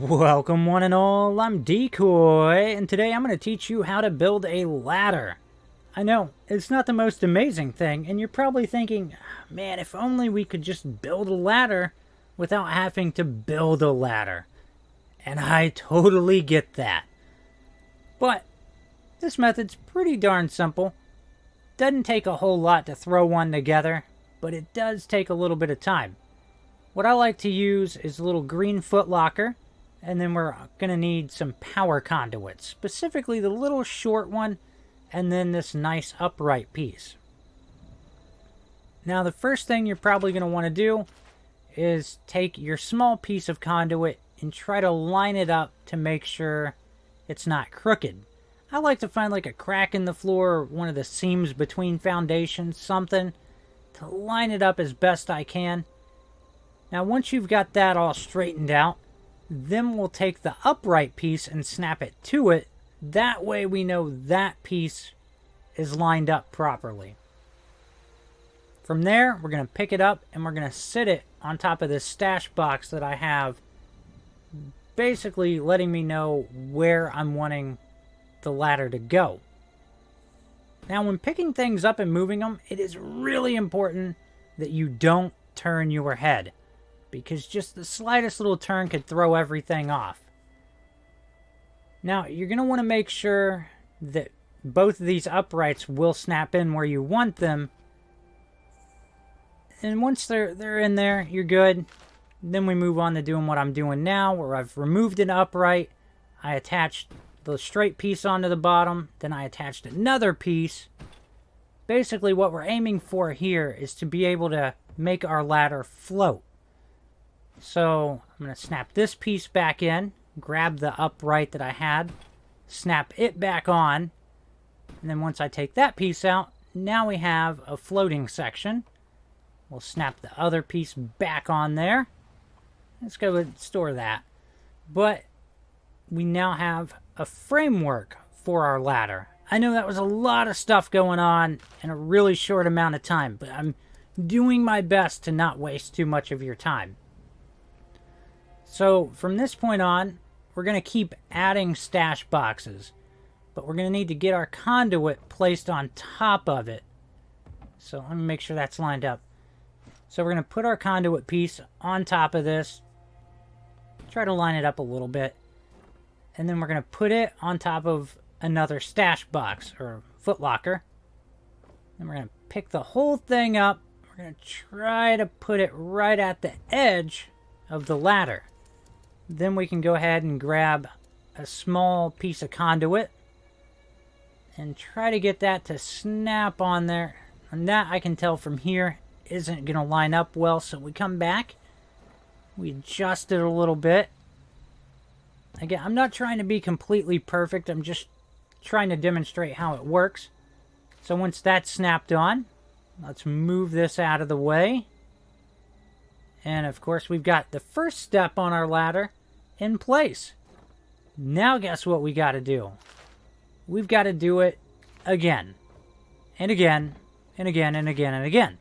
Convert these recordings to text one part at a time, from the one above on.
Welcome one and all, I'm Decoy, and today I'm going to teach you how to build a ladder. I know, it's not the most amazing thing, and you're probably thinking, man, if only we could just build a ladder without having to build a ladder. And I totally get that. But this method's pretty darn simple. Doesn't take a whole lot to throw one together, but it does take a little bit of time. What I like to use is a little green footlocker, and then we're going to need some power conduits, specifically the little short one, and then this nice upright piece. Now the first thing you're probably going to want to do is take your small piece of conduit and try to line it up to make sure it's not crooked. I like to find like a crack in the floor or one of the seams between foundations, something, to line it up as best I can. Now once you've got that all straightened out, then we'll take the upright piece and snap it to it. That way we know that piece is lined up properly. From there, we're going to pick it up and we're going to sit it on top of this stash box that I have, basically letting me know where I'm wanting the ladder to go. Now when picking things up and moving them, it is really important that you don't turn your head, because just the slightest little turn could throw everything off. Now, you're going to want to make sure that both of these uprights will snap in where you want them. And once they're in there, you're good. Then we move on to doing what I'm doing now, where I've removed an upright. I attached the straight piece onto the bottom. Then I attached another piece. Basically, what we're aiming for here is to be able to make our ladder float. So I'm going to snap this piece back in, grab the upright that I had, snap it back on, and then once I take that piece out, now we have a floating section. We'll snap the other piece back on there. Let's go and store that. But we now have a framework for our ladder. I know that was a lot of stuff going on in a really short amount of time, but I'm doing my best to not waste too much of your time. So from this point on, we're going to keep adding stash boxes, but we're going to need to get our conduit placed on top of it. So let me make sure that's lined up. So we're going to put our conduit piece on top of this, try to line it up a little bit, and then we're going to put it on top of another stash box or footlocker. Then we're going to pick the whole thing up. We're going to try to put it right at the edge of the ladder. Then we can go ahead and grab a small piece of conduit and try to get that to snap on there. And that, I can tell from here, isn't going to line up well. So we come back, we adjust it a little bit. Again, I'm not trying to be completely perfect. I'm just trying to demonstrate how it works. So once that's snapped on, let's move this out of the way. And of course, we've got the first step on our ladder in place. Now guess what we got to do? We've got to do it again. And again. And again and again and again.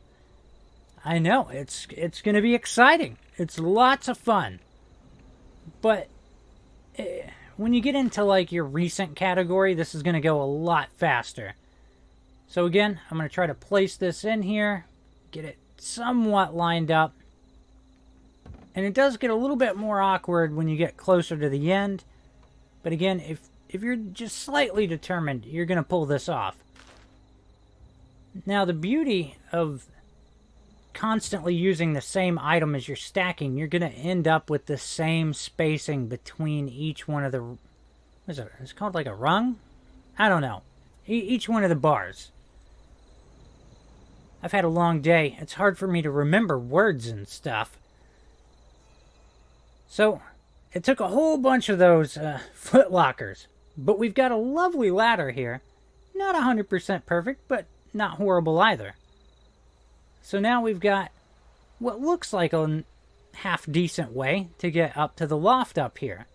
I know, it's going to be exciting. It's lots of fun. But when you get into like your recent category, this is going to go a lot faster. So again, I'm going to try to place this in here. Get it somewhat lined up. And it does get a little bit more awkward when you get closer to the end. But again, if you're just slightly determined, you're going to pull this off. Now, the beauty of constantly using the same item as you're stacking, you're going to end up with the same spacing between each one of the... What is it? It's called like a rung? I don't know. Each one of the bars. I've had a long day. It's hard for me to remember words and stuff. So, it took a whole bunch of those footlockers. But we've got a lovely ladder here. Not 100% perfect, but not horrible either. So now we've got what looks like a half-decent way to get up to the loft up here.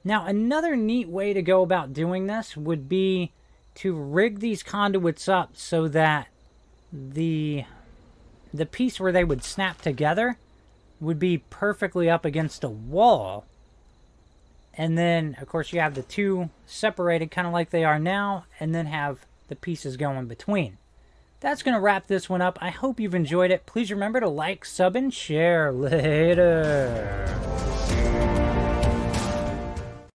Now, another neat way to go about doing this would be to rig these conduits up so that the piece where they would snap together would be perfectly up against a wall. And then, of course, you have the two separated kind of like they are now, and then have the pieces going between. That's going to wrap this one up. I hope you've enjoyed it. Please remember to like, sub, and share. Later.